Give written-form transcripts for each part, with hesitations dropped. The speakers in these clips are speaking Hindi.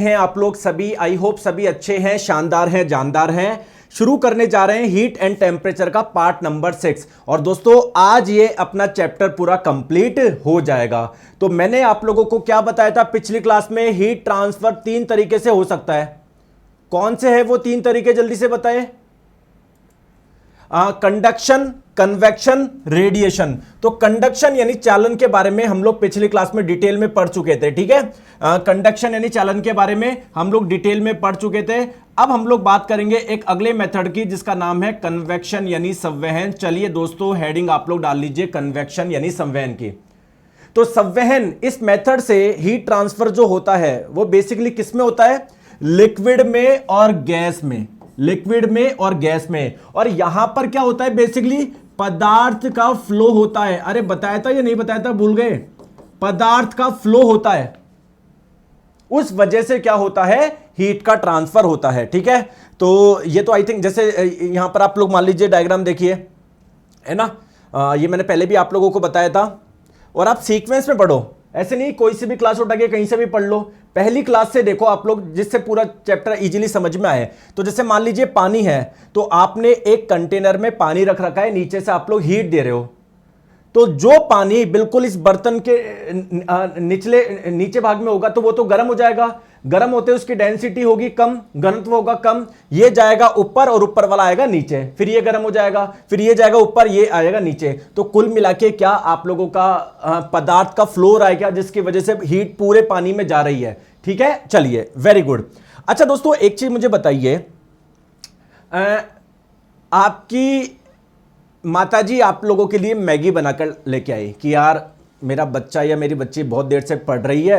हैं आप लोग सभी। आई होप सभी अच्छे हैं, शानदार हैं, जानदार हैं। शुरू करने जा रहे हैं हीट एंड टेम्परेचर का पार्ट नंबर 6। और दोस्तों आज ये अपना चैप्टर पूरा कंप्लीट हो जाएगा। तो मैंने आप लोगों को क्या बताया था पिछली क्लास में, हीट ट्रांसफर 3 तरीके से हो सकता है। कौन से है वो 3 तरीके, जल्दी से बताएं। Conduction, convection, radiation. तो कंडक्शन यानी चालन के बारे में हम लोग पिछली क्लास में डिटेल में पढ़ चुके थे, ठीक है। कंडक्शन यानी चालन के बारे में हम लोग डिटेल में पढ़ चुके थे। अब हम लोग बात करेंगे एक अगले मेथड की जिसका नाम है कन्वेक्शन यानी संवहन। चलिए दोस्तों हेडिंग आप लोग डाल लीजिए कन्वेक्शन यानी संवहन की। तो संवहन, इस मेथड से हीट ट्रांसफर जो होता है वो बेसिकली किस में होता है, लिक्विड में और गैस में। लिक्विड में और गैस में। और यहां पर क्या होता है, बेसिकली पदार्थ का फ्लो होता है। अरे बताया था या नहीं बताया था, भूल गए। पदार्थ का फ्लो होता है, उस वजह से क्या होता है, हीट का ट्रांसफर होता है, ठीक है। तो ये तो आई थिंक जैसे यहां पर आप लोग मान लीजिए डायग्राम देखिए, है ना। ये मैंने पहले भी आप लोगों को बताया था। और आप सीक्वेंस में पढ़ो, ऐसे नहीं कोई सी भी क्लास उठा के कहीं से भी पढ़ लो। पहली क्लास से देखो आप लोग, जिससे पूरा चैप्टर इजीली समझ में आए। तो जैसे मान लीजिए पानी है, तो आपने एक कंटेनर में पानी रख रखा है, नीचे से आप लोग हीट दे रहे हो। तो जो पानी बिल्कुल इस बर्तन के नीचे भाग में होगा तो वो तो गर्म हो जाएगा। गर्म होते उसकी डेंसिटी होगी कम, घनत्व होगा कम। ये जाएगा ऊपर और ऊपर वाला आएगा नीचे, फिर ये गर्म हो जाएगा, फिर ये जाएगा ऊपर, ये आएगा नीचे। तो कुल मिला के क्या आप लोगों का पदार्थ का फ्लो रहा है क्या, जिसकी वजह से हीट पूरे पानी में जा रही है, ठीक है। चलिए वेरी गुड। अच्छा दोस्तों एक चीज मुझे बताइए, आपकी माताजी आप लोगों के लिए मैगी बनाकर लेके आई कि यार मेरा बच्चा या मेरी बच्ची बहुत देर से पढ़ रही है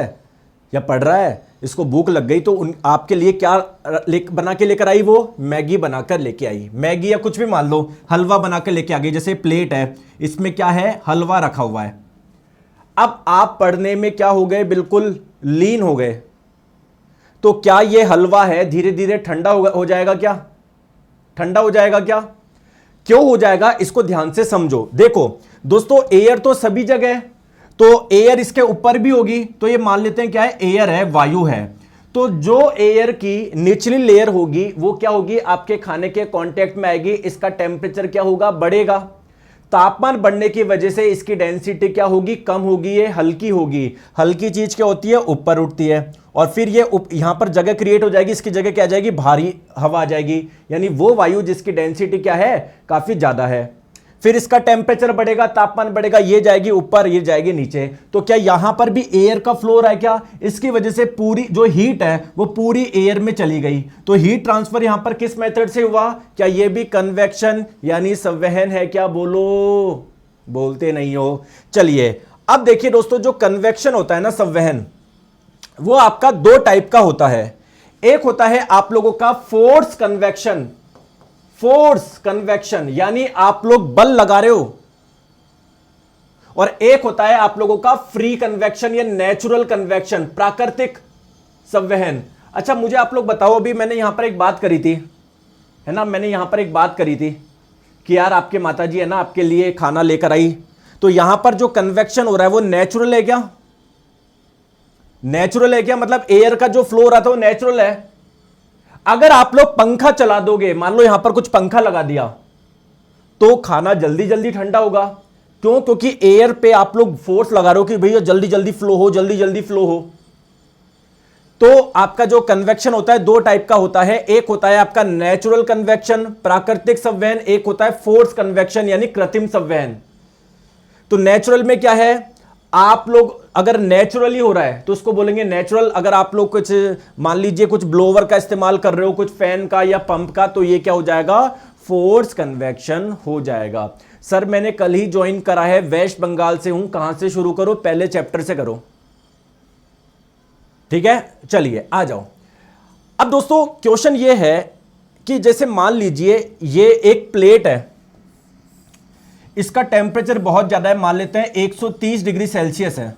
या पढ़ रहा है, इसको भूख लग गई, तो आपके लिए क्या बना के लेकर आई, वो मैगी बनाकर लेके आई। मैगी या कुछ भी मान लो, हलवा बनाकर लेके आ गई। जैसे प्लेट है, इसमें क्या है, हलवा रखा हुआ है। अब आप पढ़ने में क्या हो गए, बिल्कुल लीन हो गए। तो क्या ये हलवा है धीरे धीरे ठंडा हो जाएगा क्या, ठंडा हो जाएगा क्या, क्यों हो जाएगा, इसको ध्यान से समझो। देखो दोस्तों एयर तो सभी जगह है, तो एयर इसके ऊपर भी होगी। तो ये मान लेते हैं क्या है, एयर है, वायु है। तो जो एयर की निचली लेयर होगी वो क्या होगी, आपके खाने के कांटेक्ट में आएगी। इसका टेम्परेचर क्या होगा, बढ़ेगा। तापमान बढ़ने की वजह से इसकी डेंसिटी क्या होगी, कम होगी, ये हल्की होगी। हल्की चीज क्या होती है, ऊपर उठती है। और फिर ये यहां पर जगह क्रिएट हो जाएगी, इसकी जगह क्या आ जाएगी, भारी हवा आ जाएगी, यानी वो वायु जिसकी डेंसिटी क्या है, काफी ज्यादा है। फिर इसका टेम्परेचर बढ़ेगा, तापमान बढ़ेगा, ये जाएगी ऊपर, ये जाएगी नीचे। तो क्या यहां पर भी एयर का फ्लो रहा है क्या, इसकी वजह से पूरी जो हीट है वो पूरी एयर में चली गई। तो हीट ट्रांसफर यहां पर किस मेथड से हुआ, क्या ये भी कन्वेक्शन यानी संवहन है क्या, बोलो, बोलते नहीं हो। चलिए अब देखिए दोस्तों, जो कन्वेक्शन होता है ना, संवहन, वो आपका 2 टाइप का होता है। एक होता है आप लोगों का फोर्स कन्वेक्शन। फोर्स कन्वेक्शन यानी आप लोग बल लगा रहे हो। और एक होता है आप लोगों का फ्री कन्वेक्शन या नेचुरल कन्वेक्शन, प्राकृतिक संवहन। अच्छा मुझे आप लोग बताओ, अभी मैंने यहां पर एक बात करी थी, है ना, मैंने यहां पर एक बात करी थी कि यार आपके माताजी है ना आपके लिए खाना लेकर आई। तो यहां पर जो कन्वेक्शन हो रहा है वो नेचुरल है क्या, नेचुरल है क्या, मतलब एयर का जो फ्लो हो रहा था वो नेचुरल है। अगर आप लोग पंखा चला दोगे, मान लो यहां पर कुछ पंखा लगा दिया, तो खाना जल्दी जल्दी ठंडा होगा। क्यों, क्योंकि एयर पे आप लोग फोर्स लगा रहे हो कि भैया जल्दी जल्दी फ्लो हो, जल्दी जल्दी फ्लो हो। तो आपका जो कन्वेक्शन होता है 2 टाइप का होता है। एक होता है आपका नेचुरल कन्वेक्शन, प्राकृतिक संवहन। एक होता है फोर्स कन्वेक्शन यानी कृत्रिम संवहन। तो नेचुरल में क्या है, आप लोग अगर नेचुरली हो रहा है तो उसको बोलेंगे नेचुरल। अगर आप लोग कुछ मान लीजिए कुछ ब्लोवर का इस्तेमाल कर रहे हो, कुछ फैन का या पंप का, तो ये क्या हो जाएगा, फोर्स कन्वेक्शन हो जाएगा। सर मैंने कल ही ज्वाइन करा है, वेस्ट बंगाल से हूं, कहां से शुरू करो, पहले चैप्टर से करो, ठीक है। चलिए आ जाओ। अब दोस्तों क्वेश्चन ये है कि जैसे मान लीजिए ये एक प्लेट है, इसका टेम्परेचर बहुत ज्यादा है, मान लेते हैं 130 डिग्री सेल्सियस है।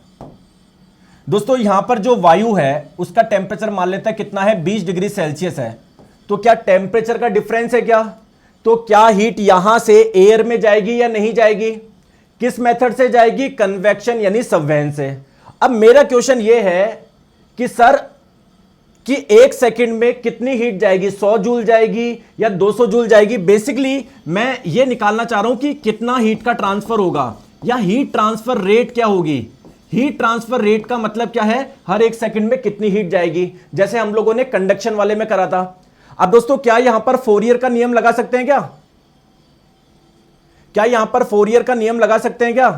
दोस्तों यहां पर जो वायु है उसका टेम्परेचर मान लेते हैं कितना है, 20 डिग्री सेल्सियस है। तो क्या टेम्परेचर का डिफरेंस है क्या, तो क्या हीट यहां से एयर में जाएगी या नहीं जाएगी, किस मेथड से जाएगी, कन्वेक्शन यानी संवहन से। अब मेरा क्वेश्चन यह है कि सर कि एक सेकंड में कितनी हीट जाएगी, 100 जूल जाएगी या 200 जूल जाएगी। बेसिकली मैं ये निकालना चाह रहा हूं कि कितना हीट का ट्रांसफर होगा या हीट ट्रांसफर रेट क्या होगी। हीट ट्रांसफर रेट का मतलब क्या है, हर एक सेकंड में कितनी हीट जाएगी, जैसे हम लोगों ने कंडक्शन वाले में करा था। अब दोस्तों क्या यहां पर फोरियर का नियम लगा सकते हैं क्या यहां पर फोरियर का नियम लगा सकते हैं क्या?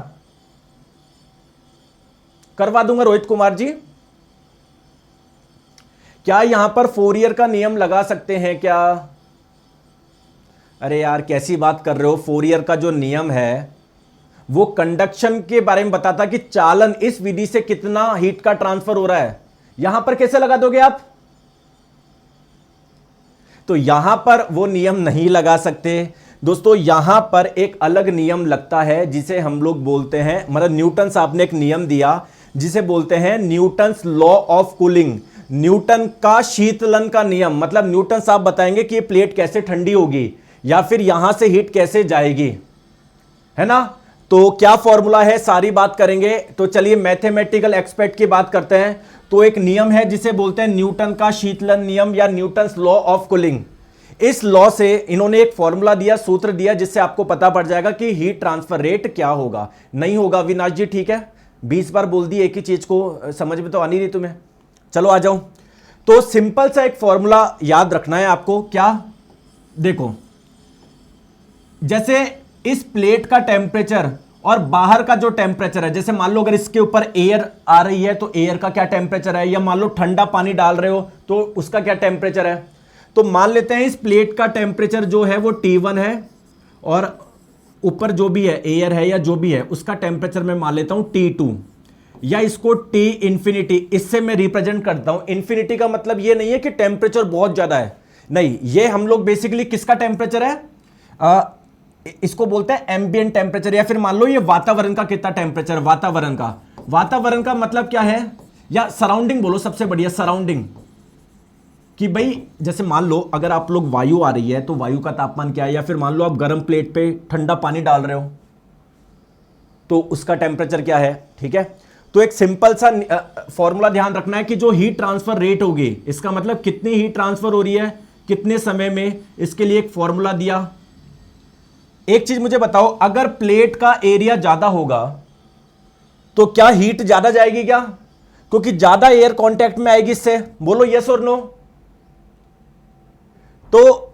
करवा दूंगा रोहित कुमार जी। क्या यहां पर फोरियर का नियम लगा सकते हैं क्या? अरे यार कैसी बात कर रहे हो। फोरियर का जो नियम है वो कंडक्शन के बारे में बताता कि चालन इस विधि से कितना हीट का ट्रांसफर हो रहा है। यहां पर कैसे लगा दोगे आप? तो यहां पर वो नियम नहीं लगा सकते दोस्तों। यहां पर एक अलग नियम लगता है जिसे हम लोग बोलते हैं, मतलब न्यूटन साहब ने एक नियम दिया जिसे बोलते हैं Newton's law of cooling, Newton का शीतलन का नियम। मतलब न्यूटन साहब बताएंगे कि ये प्लेट कैसे ठंडी होगी या फिर यहां से हीट कैसे जाएगी, है ना। तो क्या फॉर्मूला है सारी बात करेंगे। तो चलिए मैथमेटिकल एक्सपर्ट की बात करते हैं। तो एक नियम है जिसे बोलते हैं न्यूटन का शीतलन नियम या न्यूटन्स लॉ ऑफ कूलिंग। इस लॉ से इन्होंने एक फॉर्मूला दिया, सूत्र दिया, जिससे आपको पता पड़ जाएगा कि हीट ट्रांसफर रेट क्या होगा। नहीं होगा अविनाश जी, ठीक है, 20 बार बोल दी एक ही चीज को, समझ में तो आनी नहीं तुम्हें। चलो आ जाओ। तो सिंपल सा एक फॉर्मूला याद रखना है आपको। क्या? देखो, जैसे इस प्लेट का टेम्परेचर और बाहर का जो टेम्परेचर है, जैसे मान लो अगर इसके ऊपर एयर आ रही है तो एयर का क्या टेम्परेचर है, या मान लो ठंडा पानी डाल रहे हो तो उसका क्या टेम्परेचर है। तो मान लेते हैं इस प्लेट का टेम्परेचर जो है वो T1 है और ऊपर जो भी है एयर है या जो भी है उसका टेम्परेचर मैं मान लेता हूं T2, या इसको T इंफिनिटी, इससे मैं रिप्रेजेंट करता हूं। इंफिनिटी का मतलब ये नहीं है कि टेम्परेचर बहुत ज्यादा है, नहीं, ये हम लोग बेसिकली किसका टेम्परेचर है, इसको बोलते हैं एम्बिएंट टेम्परेचर, या फिर मान लो ये वातावरण का कितना टेम्परेचर, वातावरण का। वातावरण का मतलब क्या है, या सराउंडिंग बोलो, सबसे बढ़िया सराउंडिंग। कि भाई जैसे मान लो अगर आप लोग वायु आ रही है तो वायु का तापमान क्या है, या फिर मान लो आप गर्म प्लेट पे ठंडा पानी डाल रहे हो तो उसका टेम्परेचर क्या है, ठीक है। तो एक सिंपल सा फॉर्मूला ध्यान रखना है कि जो हीट ट्रांसफर रेट होगी, इसका मतलब कितनी हीट ट्रांसफर हो रही है कितने समय में, इसके लिए एक फॉर्मूला दिया। एक चीज मुझे बताओ, अगर प्लेट का एरिया ज्यादा होगा तो क्या हीट ज्यादा जाएगी क्या? क्योंकि ज्यादा एयर कांटेक्ट में आएगी इससे, बोलो यस और नो। तो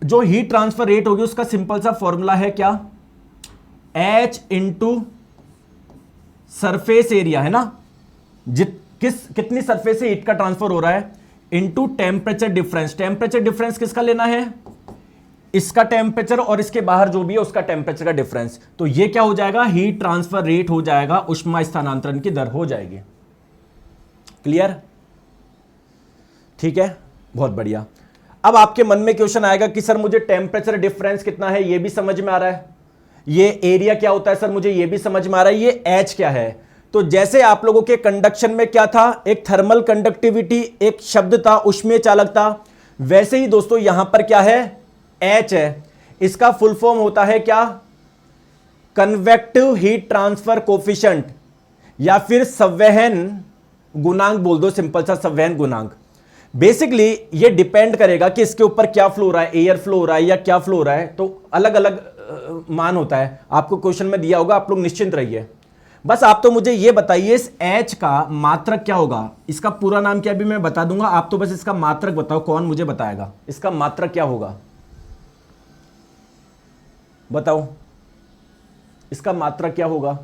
जो हीट ट्रांसफर रेट होगी उसका सिंपल सा फॉर्मूला है क्या, H इंटू सरफेस एरिया, है ना, कितनी सरफेस से हीट का ट्रांसफर हो रहा है, into temperature difference. Temperature difference किसका लेना है, इसका टेम्परेचर और इसके बाहर जो भी है उसका टेम्परेचर का डिफरेंस। तो ये क्या हो जाएगा, हीट ट्रांसफर रेट हो जाएगा, ऊष्मा स्थानांतरण की दर हो जाएगी। क्लियर? ठीक है, बहुत बढ़िया। अब आपके मन में क्वेश्चन आएगा कि सर मुझे टेम्परेचर डिफरेंस कितना है ये भी समझ में आ रहा है, ये एरिया क्या होता है सर मुझे ये भी समझ में आ रहा है, ये एच क्या है। तो जैसे आप लोगों के कंडक्शन में क्या था, एक थर्मल कंडक्टिविटी, एक शब्द था ऊष्मीय चालकता, वैसे ही दोस्तों यहां पर क्या है, एच है। इसका फुल फॉर्म होता है क्या, कन्वेक्टिव हीट ट्रांसफर कोफिशिएंट, या फिर संवहन गुणांक बोल दो, सिंपल सा संवहन गुणांक। बेसिकली ये डिपेंड करेगा कि इसके ऊपर क्या फ्लो हो रहा है, एयर फ्लो हो रहा है या क्या फ्लो हो रहा है, तो अलग अलग मान होता है। आपको क्वेश्चन में दिया होगा, आप लोग निश्चिंत रहिए। बस आप तो मुझे ये बताइए इस H का मात्रक क्या होगा, इसका पूरा नाम क्या भी मैं बता दूंगा, आप तो बस इसका मात्रक बताओ, कौन मुझे बताएगा इसका मात्रक क्या होगा, बताओ इसका मात्रक क्या होगा।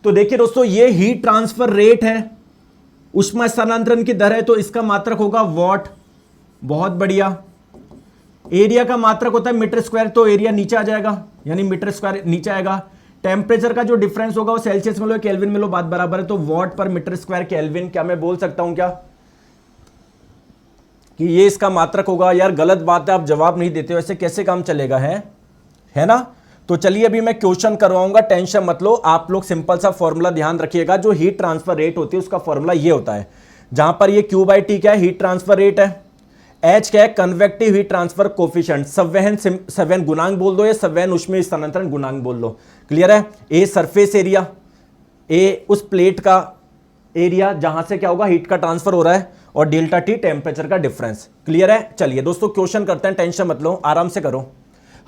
तो देखिए दोस्तों, ये हीट ट्रांसफर रेट है, ऊष्मा स्थानांतरण की दर है, तो इसका मात्रक होगा वॉट। बहुत बढ़िया। एरिया का मात्रक होता है मीटर स्क्वायर, तो एरिया नीचे आ जाएगा, यानी मीटर स्क्वायर नीचे आएगा। टेम्परेचर का जो डिफरेंस होगा वो सेल्सियस में लो केल्विन में लो, बात बराबर है, तो वॉट पर मीटर स्क्वायर केल्विन। क्या मैं बोल सकता हूं क्या कि ये इसका मात्रक होगा? यार गलत बात है, आप जवाब नहीं देते हो, ऐसे कैसे काम चलेगा, है ना। तो चलिए अभी मैं क्वेश्चन करवाऊंगा, टेंशन मत लो। आप लोग सिंपल सा फॉर्मूला ध्यान रखिएगा, जो हीट ट्रांसफर रेट होती है उसका फॉर्मूला ये होता है, जहां पर ये Q/T क्या है, हीट ट्रांसफर रेट है, H क्या है, कन्वेक्टिव हीट ट्रांसफर कोफिशिएंट, संवहन गुणांक बोल दो या संवहन ऊष्मीय स्थानांतरण गुणांक बोल दो। क्लियर है? ए सरफेस एरिया, ए उस प्लेट का एरिया जहां से क्या होगा, हीट का ट्रांसफर हो रहा है, और डेल्टा टी टेम्परेचर का डिफरेंस। क्लियर है? चलिए दोस्तों क्वेश्चन करते हैं, टेंशन मत लो, आराम से करो।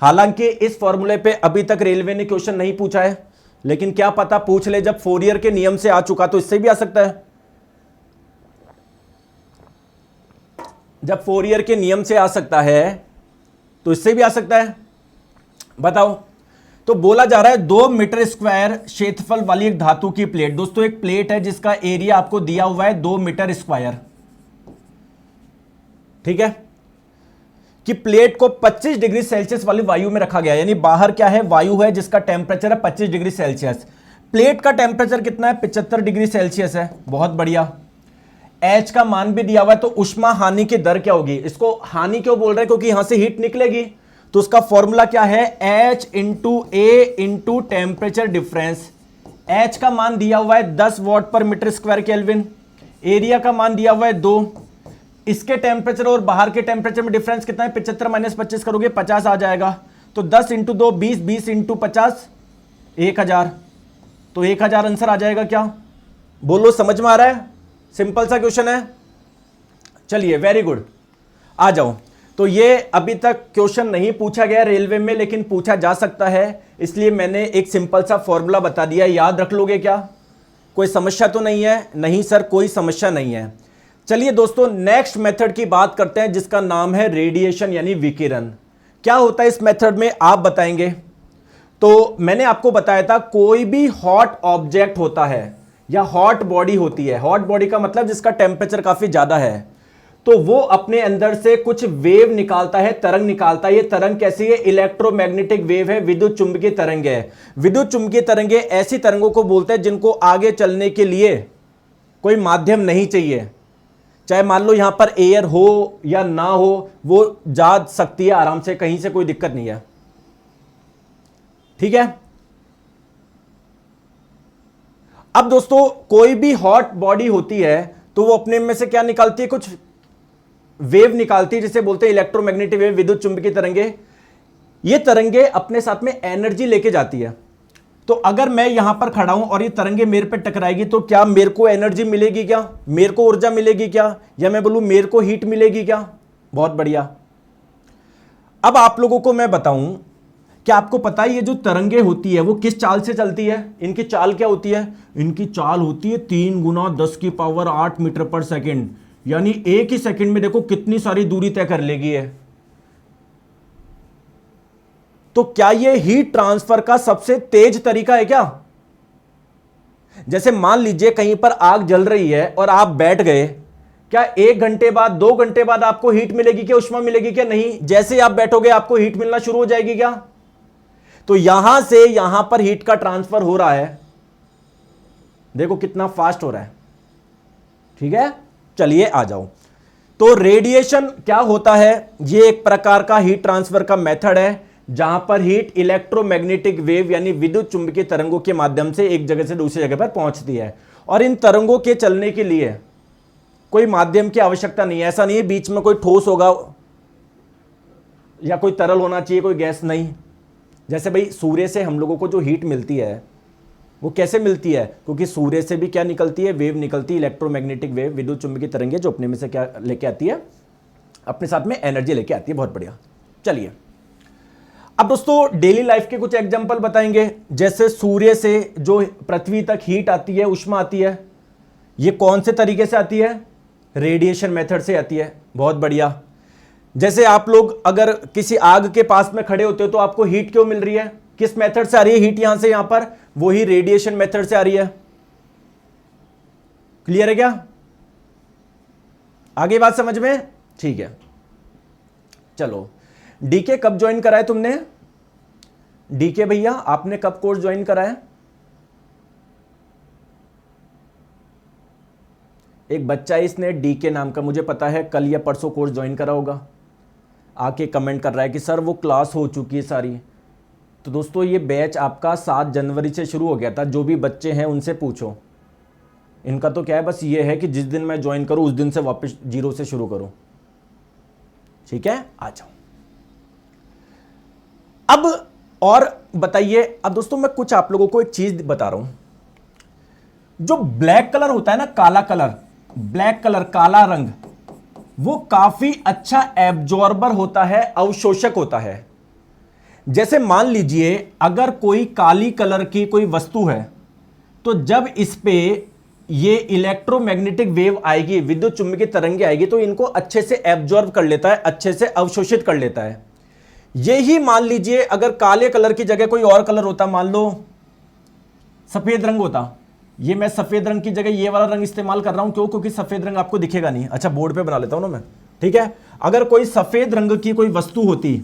हालांकि इस फॉर्मूले पे अभी तक रेलवे ने क्वेश्चन नहीं पूछा है, लेकिन क्या पता पूछ ले, जब फोरियर के नियम से आ चुका तो इससे भी आ सकता है। जब फोरियर के नियम से आ सकता है तो इससे भी आ सकता है। बताओ। तो बोला जा रहा है 2 मीटर स्क्वायर क्षेत्रफल वाली एक धातु की प्लेट। दोस्तों एक प्लेट है जिसका एरिया आपको दिया हुआ है 2 मीटर स्क्वायर। ठीक है, कि प्लेट को 25 डिग्री सेल्सियस वाली वायु में रखा गया, यानी बाहर क्या है, वायु है जिसका टेम्परेचर है 25 डिग्री सेल्सियस। प्लेट का टेम्परेचर कितना है, 75 डिग्री सेल्सियस है। बहुत बढ़िया। एच का मान भी दिया हुआ है, तो उष्मा हानि की दर क्या होगी? इसको हानि क्यों बोल रहे हैं, क्योंकि यहां से हीट निकलेगी, तो उसका फॉर्मूला क्या है, H इंटू ए इंटू टेम्परेचर डिफरेंस। H का मान दिया हुआ है 10 वॉट पर मीटर स्क्वायर केल्विन, एरिया का मान दिया हुआ है 2, इसके टेम्परेचर और बाहर के टेम्परेचर में डिफरेंस कितना है, 75 माइनस 25 करोगे 50 आ जाएगा, तो 10 इंटू 2 20, 20 इंटू 50 1000, तो 1000 आंसर आ जाएगा। क्या बोलो, समझ में आ रहा है? सिंपल सा क्वेश्चन है। चलिए वेरी गुड, आ जाओ। तो ये अभी तक क्वेश्चन नहीं पूछा गया रेलवे में, लेकिन पूछा जा सकता है, इसलिए मैंने एक सिंपल सा फॉर्मूला बता दिया। याद रख लोगे क्या? कोई समस्या तो नहीं है? नहीं सर, कोई समस्या नहीं है। चलिए दोस्तों नेक्स्ट मेथड की बात करते हैं, जिसका नाम है रेडिएशन यानी विकिरण। क्या होता है इस मेथड में आप बताएंगे? तो मैंने आपको बताया था, कोई भी हॉट ऑब्जेक्ट होता है या हॉट बॉडी होती है, हॉट बॉडी का मतलब जिसका टेम्परेचर काफी ज्यादा है, तो वो अपने अंदर से कुछ वेव निकालता है, तरंग निकालता है। ये तरंग कैसी है? इलेक्ट्रोमैग्नेटिक वेव है, विद्युत चुंबकीय तरंग है। विद्युत चुंबकीय तरंगे ऐसी तरंगों को बोलते हैं जिनको आगे चलने के लिए कोई माध्यम नहीं चाहिए, चाहे मान लो यहां पर एयर हो या ना हो, वो जा सकती है आराम से, कहीं से कोई दिक्कत नहीं है। ठीक है। अब दोस्तों कोई भी हॉट बॉडी होती है तो वो अपने में से क्या निकालती है, कुछ वेव निकालती है, जिसे बोलते हैं इलेक्ट्रोमैग्नेटिक वेव, विद्युत चुंबकीय तरंगे। ये तरंगे अपने साथ में एनर्जी लेके जाती है। तो अगर मैं यहां पर खड़ा हूं और ये तरंगे मेरे पे टकराएगी, तो क्या मेरे को एनर्जी मिलेगी? क्या मेरे को ऊर्जा मिलेगी क्या? या मैं बोलूं मेरे को हीट मिलेगी क्या? बहुत बढ़िया। अब आप लोगों को मैं बताऊं, क्या आपको पता है ये जो तरंगे होती है वो किस चाल से चलती है? इनकी चाल क्या होती है? इनकी चाल होती है 3 गुना 10 की पावर 8 मीटर पर सेकंड, यानी एक ही सेकंड में देखो कितनी सारी दूरी तय कर लेगी है। तो क्या ये हीट ट्रांसफर का सबसे तेज तरीका है क्या? जैसे मान लीजिए कहीं पर आग जल रही है और आप बैठ गए, क्या 1 घंटे बाद 2 घंटे बाद आपको हीट मिलेगी क्या, उष्मा मिलेगी क्या? नहीं। जैसे ही आप बैठोगे आपको हीट मिलना शुरू हो जाएगी क्या? तो यहां से यहां पर हीट का ट्रांसफर हो रहा है, देखो कितना फास्ट हो रहा है। ठीक है, चलिए आ जाओ। तो रेडिएशन क्या होता है? ये एक प्रकार का हीट ट्रांसफर का मेथड है, जहां पर हीट इलेक्ट्रोमैग्नेटिक वेव यानी विद्युत चुंबकीय तरंगों के माध्यम से एक जगह से दूसरी जगह पर पहुंचती है। और इन तरंगों के चलने के लिए कोई माध्यम की आवश्यकता नहीं है। ऐसा नहीं है बीच में कोई ठोस होगा या कोई तरल होना चाहिए, कोई गैस नहीं। जैसे भाई सूर्य से हम लोगों को जो हीट मिलती है वो कैसे मिलती है? क्योंकि सूर्य से भी क्या निकलती है? वेव निकलती है, इलेक्ट्रोमैग्नेटिक वेव, विद्युत चुंबकीय तरंगे, जो अपने में से क्या लेके आती है, अपने साथ में एनर्जी लेके आती है। बहुत बढ़िया। चलिए अब दोस्तों डेली लाइफ के कुछ एग्जांपल बताएंगे। जैसे सूर्य से जो पृथ्वी तक हीट आती है, उष्मा आती है, ये कौन से तरीके से आती है? रेडिएशन मेथड से आती है। बहुत बढ़िया। जैसे आप लोग अगर किसी आग के पास में खड़े होते हो तो आपको हीट क्यों मिल रही है? किस मेथड से आ रही है हीट यहां से यहां पर? वही रेडिएशन मेथड से आ रही है। क्लियर है क्या? आगे बात समझ में? ठीक है। चलो, डीके कब ज्वाइन करा है तुमने? डीके भैया आपने कब कोर्स ज्वाइन करा है? एक बच्चा है, इसने डीके नाम का, मुझे पता है कल या परसों कोर्स ज्वाइन करा होगा। आके कमेंट कर रहा है कि सर वो क्लास हो चुकी है सारी। तो दोस्तों ये बैच आपका 7 जनवरी से शुरू हो गया था। जो भी बच्चे हैं उनसे पूछो। इनका तो क्या है, बस ये है कि जिस दिन मैं ज्वाइन करूं उस दिन से वापस 0 से शुरू करूं। ठीक है, आ जाओ। अब और बताइए। अब दोस्तों मैं कुछ आप लोगों को एक चीज बता रहा हूं। जो ब्लैक कलर होता है ना, काला कलर, ब्लैक कलर, काला रंग, वो काफी अच्छा एब्जॉर्बर होता है, अवशोषक होता है। जैसे मान लीजिए अगर कोई काली कलर की कोई वस्तु है, तो जब इस पे ये इलेक्ट्रोमैग्नेटिक वेव आएगी, विद्युत चुंबकीय तरंगे आएगी, तो इनको अच्छे से एब्जॉर्ब कर लेता है, अच्छे से अवशोषित कर लेता है। यही मान लीजिए अगर काले कलर की जगह कोई और कलर होता, मान लो सफेद रंग होता, ये मैं सफेद रंग की जगह ये वाला रंग इस्तेमाल कर रहा हूं, क्यों? क्योंकि सफेद रंग आपको दिखेगा नहीं। अच्छा, बोर्ड पे बना लेता हूं ना मैं, ठीक है। अगर कोई सफेद रंग की कोई वस्तु होती,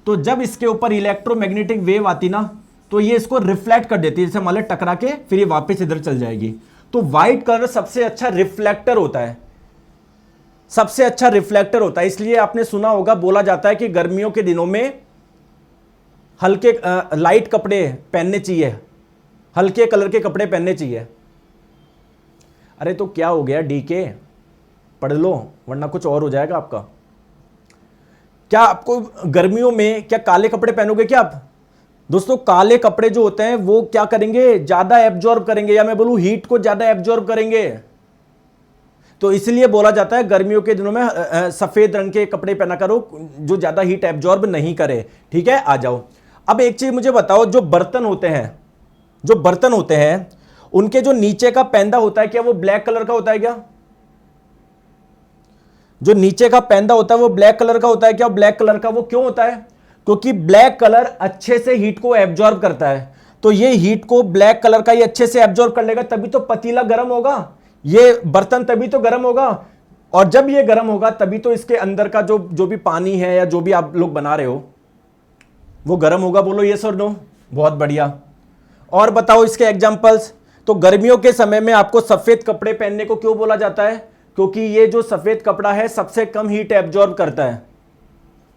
तो जब इसके ऊपर इलेक्ट्रोमैग्नेटिक वेव आती ना, तो ये इसको रिफ्लेक्ट कर देती है, जैसे मान लो टकरा के फिर ये वापस इधर चल जाएगी। तो व्हाइट कलर सबसे अच्छा रिफ्लेक्टर होता है, सबसे अच्छा रिफ्लेक्टर होता है। इसलिए आपने सुना होगा, बोला जाता है कि गर्मियों के दिनों में हल्के लाइट कपड़े पहनने चाहिए, हल्के कलर के कपड़े पहनने चाहिए। अरे तो क्या हो गया डीके, पढ़ लो वरना कुछ और हो जाएगा आपका। क्या आपको गर्मियों में क्या काले कपड़े पहनोगे क्या आप? दोस्तों काले कपड़े जो होते हैं वो क्या करेंगे, ज्यादा एब्जॉर्ब करेंगे, या मैं बोलूं हीट को ज्यादा एब्जॉर्ब करेंगे। तो इसलिए बोला जाता है गर्मियों के दिनों में सफेद रंग के कपड़े पहना करो, जो ज्यादा हीट एब्जॉर्ब नहीं करे। ठीक है, आ जाओ। अब एक चीज मुझे बताओ, जो बर्तन होते हैं, जो बर्तन होते हैं, उनके जो नीचे का पैंदा होता है, क्या वो ब्लैक कलर का होता है क्या? जो नीचे का पैंदा होता है वो ब्लैक कलर का होता है क्या? ब्लैक कलर का वो क्यों होता है? क्योंकि ब्लैक कलर अच्छे से हीट को एब्जॉर्ब करता है। तो ये हीट को ब्लैक कलर का ये अच्छे से एब्जॉर्ब कर लेगा, तभी तो पतीला गर्म होगा, ये बर्तन तभी तो गर्म होगा। और जब ये गर्म होगा तभी तो इसके अंदर का जो भी पानी है या जो भी आप लोग बना रहे हो वो गर्म होगा। बोलो यस और नो? बहुत बढ़िया। और बताओ इसके एग्जांपल्स। तो गर्मियों के समय में आपको सफेद कपड़े पहनने को क्यों बोला जाता है? क्योंकि ये जो सफेद कपड़ा है सबसे कम हीट एब्जॉर्ब करता है,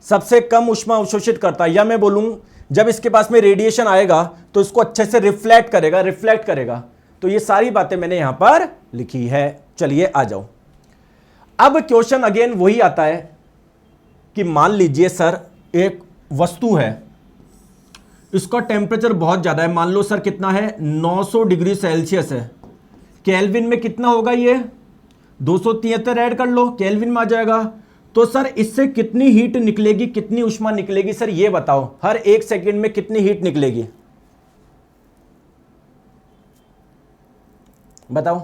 सबसे कम ऊष्मा अवशोषित करता है। या मैं बोलूं जब इसके पास में रेडिएशन आएगा तो इसको अच्छे से रिफ्लेक्ट करेगा, रिफ्लेक्ट करेगा। तो ये सारी बातें मैंने यहां पर लिखी है। चलिए आ जाओ। अब क्वेश्चन अगेन वही आता है कि मान लीजिए सर एक वस्तु है, इसका टेम्परेचर बहुत ज्यादा है, मान लो सर कितना है, 900 डिग्री सेल्सियस है। केल्विन में कितना होगा ये? 273 ऐड कर लो, केल्विन में आ जाएगा। तो सर इससे कितनी हीट निकलेगी, कितनी ऊष्मा निकलेगी सर ये बताओ। हर एक सेकंड में कितनी हीट निकलेगी बताओ।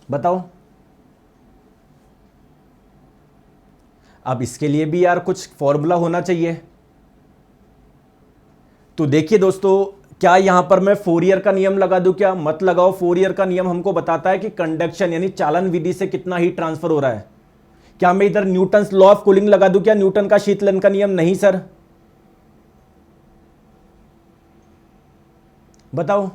बताओ। अब इसके लिए भी यार कुछ फॉर्मूला होना चाहिए। तो देखिए दोस्तों, क्या यहां पर मैं फोरियर का नियम लगा दूं? क्या मत लगाओ। फोरियर का नियम हमको बताता है कि कंडक्शन यानी चालन विधि से कितना हीट ट्रांसफर हो रहा है। क्या मैं इधर न्यूटन्स लॉ ऑफ कूलिंग लगा दूं? क्या न्यूटन का शीतलन का नियम? नहीं सर। बताओ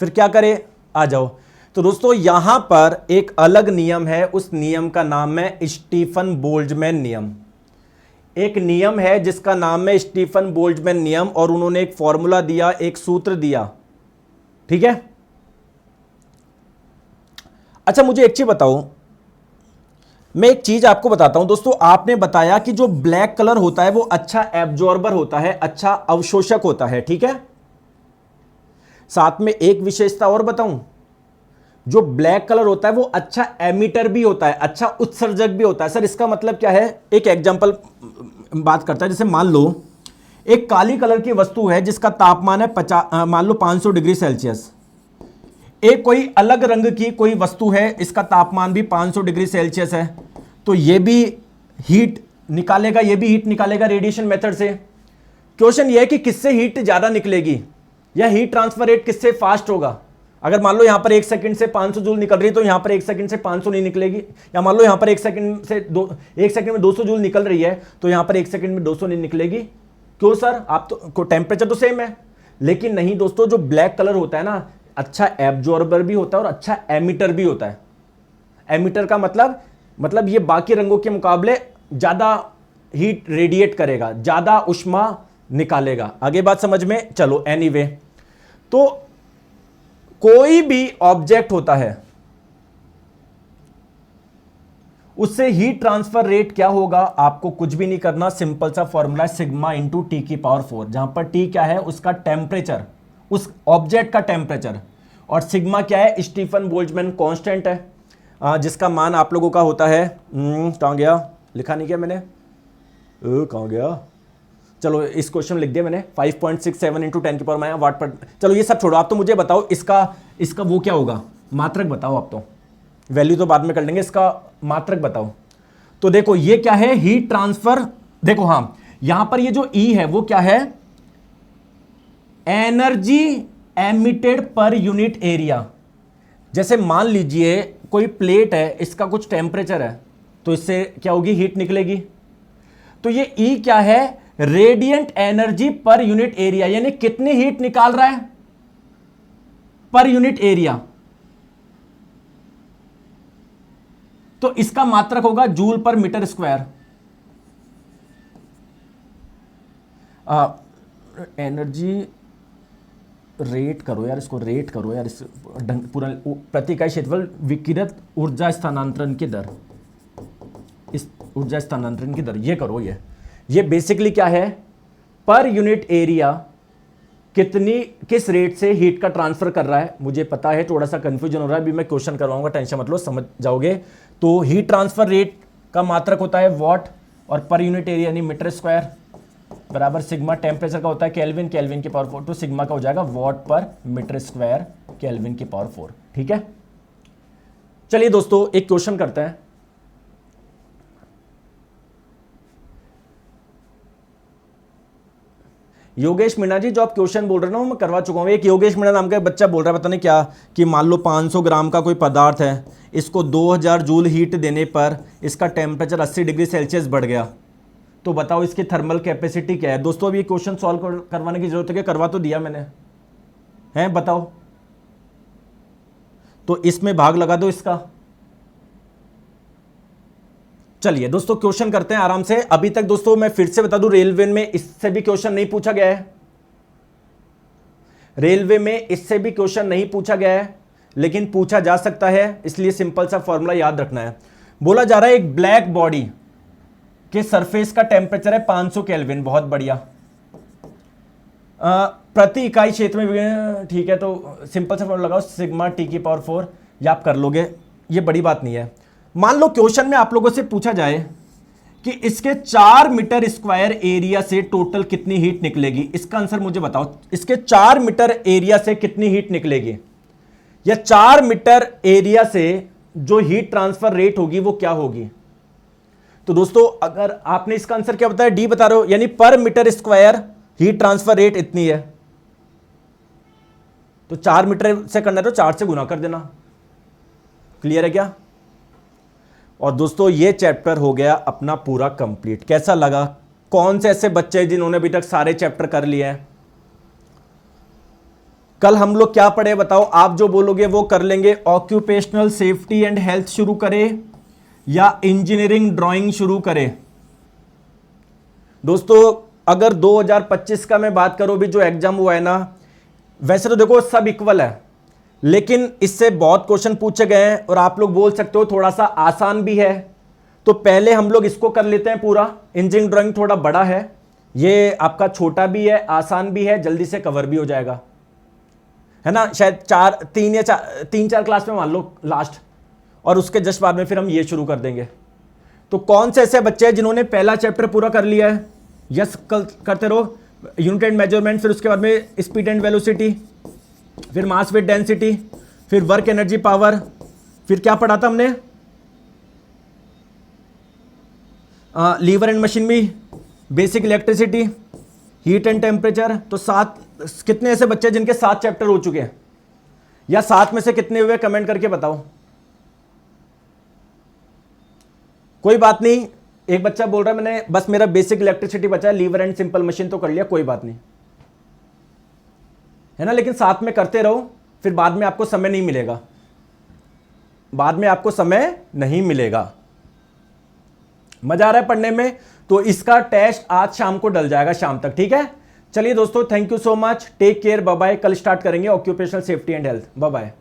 फिर क्या करें? आ जाओ। तो दोस्तों यहां पर एक अलग नियम है, उस नियम का नाम है स्टीफन बोल्ट्जमैन नियम। एक नियम है जिसका नाम है स्टीफन बोल्ट्जमैन नियम, और उन्होंने एक फॉर्मूला दिया, एक सूत्र दिया। ठीक है। अच्छा मुझे एक चीज बताओ, मैं एक चीज आपको बताता हूं दोस्तों। आपने बताया कि जो ब्लैक कलर होता है वो अच्छा एब्जॉर्बर होता है, अच्छा अवशोषक होता है। ठीक है। साथ में एक विशेषता और बताऊं, जो ब्लैक कलर होता है वो अच्छा एमिटर भी होता है, अच्छा उत्सर्जक भी होता है। सर इसका मतलब क्या है? एक एग्जांपल बात करता है। जैसे मान लो एक काली कलर की वस्तु है जिसका तापमान है मान लो 500 डिग्री सेल्सियस। एक कोई अलग रंग की कोई वस्तु है, इसका तापमान भी 500 डिग्री सेल्सियस है। तो ये भी हीट निकालेगा, ये भी हीट निकालेगा रेडिएशन मेथड से। क्वेश्चन ये है कि किससे हीट ज्यादा निकलेगी, या हीट ट्रांसफर रेट किससे फास्ट होगा। अगर मान लो यहां पर एक सेकंड से 500 जूल निकल रही है, तो यहां पर एक सेकंड से 500 नहीं निकलेगी। या मान लो यहां पर एक सेकंड में 200 जूल निकल रही है, तो यहां पर एक सेकंड में 200 नहीं निकलेगी। क्यों सर? आप तो टेम्परेचर तो सेम है। लेकिन नहीं दोस्तों, जो ब्लैक कलर होता है ना, अच्छा एब्जॉर्बर भी होता है और अच्छा एमिटर भी होता है। एमिटर का मतलब ये बाकी रंगों के मुकाबले ज्यादा हीट रेडिएट करेगा, ज्यादा ऊष्मा निकालेगा। आगे बात समझ में? चलो एनीवे, तो कोई भी ऑब्जेक्ट होता है उससे हीट ट्रांसफर रेट क्या होगा, आपको कुछ भी नहीं करना, सिंपल सा फॉर्मूला है सिग्मा इंटू टी की पावर 4, जहां पर टी क्या है उसका टेम्परेचर, उस ऑब्जेक्ट का टेम्परेचर, और सिग्मा क्या है स्टीफन बोल्ट्जमैन कांस्टेंट है, जिसका मान आप लोगों का होता है कहाँ गया, लिखा नहीं क्या मैंने, कहाँ गया, चलो इस क्वेश्चन लिख दिया मैंने 5.67 इंटू 10 की पावर माइनस वाट पर। चलो ये सब छोड़ो, आप तो मुझे बताओ इसका वो क्या होगा, मात्रक बताओ, आप तो वैल्यू तो बाद में कर लेंगे, इसका मात्रक बताओ। तो देखो ये क्या है, हीट ट्रांसफर, देखो हाँ यहां पर ये जो E है वो क्या है, energy emitted per unit area. जैसे मान लीजिए कोई प्लेट है, इसका कुछ टेम्परेचर है, तो इससे क्या होगी, हीट निकलेगी। तो ये E क्या है, radiant energy per unit area, यानी कितनी हीट निकाल रहा है पर यूनिट एरिया। तो इसका मात्रक होगा जूल पर मीटर स्क्वायर। एनर्जी रेट करो यार, इसको रेट करो यार, इस पूरा प्रति इकाई क्षेत्रफल विकिरित ऊर्जा स्थानांतरण की दर, इस ऊर्जा स्थानांतरण की दर ये करो। ये बेसिकली क्या है, पर यूनिट एरिया किस रेट से हीट का ट्रांसफर कर रहा है। मुझे पता है थोड़ा सा कंफ्यूजन हो रहा है, अभी मैं क्वेश्चन करवाऊंगा, टेंशन मत लो, समझ जाओगे। तो हीट ट्रांसफर रेट का मात्रक होता है वॉट, और पर यूनिट एरिया यानी मीटर स्क्वायर बराबर सिग्मा, टेम्परेचर का होता है केल्विन, केल्विन की पावर 4, तो सिग्मा का हो जाएगा वॉट पर मीटर स्क्वायर केल्विन की पावर 4। ठीक है, चलिए दोस्तों एक क्वेश्चन करते हैं। योगेश मीणा जी, जो आप क्वेश्चन बोल रहे हो ना मैं करवा चुका हूं। एक योगेश मीणा नाम का बच्चा बोल रहा है, पता नहीं क्या, कि मान लो 500 ग्राम का कोई पदार्थ है, इसको 2000 जूल हीट देने पर इसका टेम्परेचर 80 डिग्री सेल्सियस बढ़ गया, तो बताओ इसकी थर्मल कैपेसिटी क्या है। दोस्तों अभी ये क्वेश्चन सॉल्व करवाने की जरूरत है क्या, करवा तो दिया मैंने, हैं बताओ। तो इसमें भाग लगा दो इसका। चलिए दोस्तों क्वेश्चन करते हैं आराम से। अभी तक दोस्तों मैं फिर से बता दूं, रेलवे में इससे भी क्वेश्चन नहीं पूछा गया है, रेलवे में इससे भी क्वेश्चन नहीं पूछा गया है, लेकिन पूछा जा सकता है, इसलिए सिंपल सा फॉर्मूला याद रखना है। बोला जा रहा है एक ब्लैक बॉडी के सरफेस का टेम्परेचर है 500 केल्विन, बहुत बढ़िया, प्रति इकाई क्षेत्र में, ठीक है, तो सिंपल सा फॉर्मूला लगाओ सिग्मा टी की पावर 4, ये आप कर लोगे, ये बड़ी बात नहीं है। मान लो क्वेश्चन में आप लोगों से पूछा जाए कि इसके 4 मीटर स्क्वायर एरिया से टोटल कितनी हीट निकलेगी, इसका आंसर मुझे बताओ। इसके 4 मीटर एरिया से कितनी हीट निकलेगी, या 4 मीटर एरिया से जो हीट ट्रांसफर रेट होगी वो क्या होगी। तो दोस्तों अगर आपने इसका आंसर क्या बताया, डी बता रहे हो, यानी पर metre square heat transfer rate इतनी है, तो 4 मीटर से करना है तो 4 से गुना कर देना। क्लियर है क्या। और दोस्तों ये चैप्टर हो गया अपना पूरा कंप्लीट। कैसा लगा, कौन से ऐसे बच्चे हैं जिन्होंने अभी तक सारे चैप्टर कर लिए हैं। कल हम लोग क्या पढ़े बताओ, आप जो बोलोगे वो कर लेंगे। ऑक्यूपेशनल सेफ्टी एंड हेल्थ शुरू करें या इंजीनियरिंग ड्राइंग शुरू करें। दोस्तों अगर 2025 का मैं बात करूं, भी जो एग्जाम हुआ है ना, वैसे तो देखो सब इक्वल है, लेकिन इससे बहुत क्वेश्चन पूछे गए हैं और आप लोग बोल सकते हो थोड़ा सा आसान भी है, तो पहले हम लोग इसको कर लेते हैं पूरा। इंजीनियरिंग ड्राइंग थोड़ा बड़ा है, ये आपका छोटा भी है, आसान भी है, जल्दी से कवर भी हो जाएगा, है ना। शायद 3-4 क्लास में मान लो लास्ट, और उसके जस्ट बाद में फिर हम ये शुरू कर देंगे। तो कौन से ऐसे बच्चे हैं जिन्होंने पहला चैप्टर पूरा कर लिया है, यस कल करते रहो। यूनिट एंड मेजरमेंट, फिर उसके बाद में स्पीड एंड वेलोसिटी, फिर मास विद डेंसिटी, फिर वर्क एनर्जी पावर, फिर क्या पढ़ा था हमने, lever and machinery, basic electricity, heat and temperature. तो 7, कितने ऐसे बच्चे जिनके 7 चैप्टर हो चुके हैं, या 7 में से कितने हुए कमेंट करके बताओ। कोई बात नहीं, एक बच्चा बोल रहा है मैंने बस मेरा बेसिक इलेक्ट्रिसिटी बचा है, लीवर एंड सिंपल मशीन तो कर लिया, कोई बात नहीं, है ना। लेकिन साथ में करते रहो, फिर बाद में आपको समय नहीं मिलेगा, बाद में आपको समय नहीं मिलेगा। मजा आ रहा है पढ़ने में, तो इसका टेस्ट आज शाम को डल जाएगा, शाम तक, ठीक है। चलिए दोस्तों, thank you so much, take care, bye bye. कल स्टार्ट करेंगे occupational safety and health, bye bye.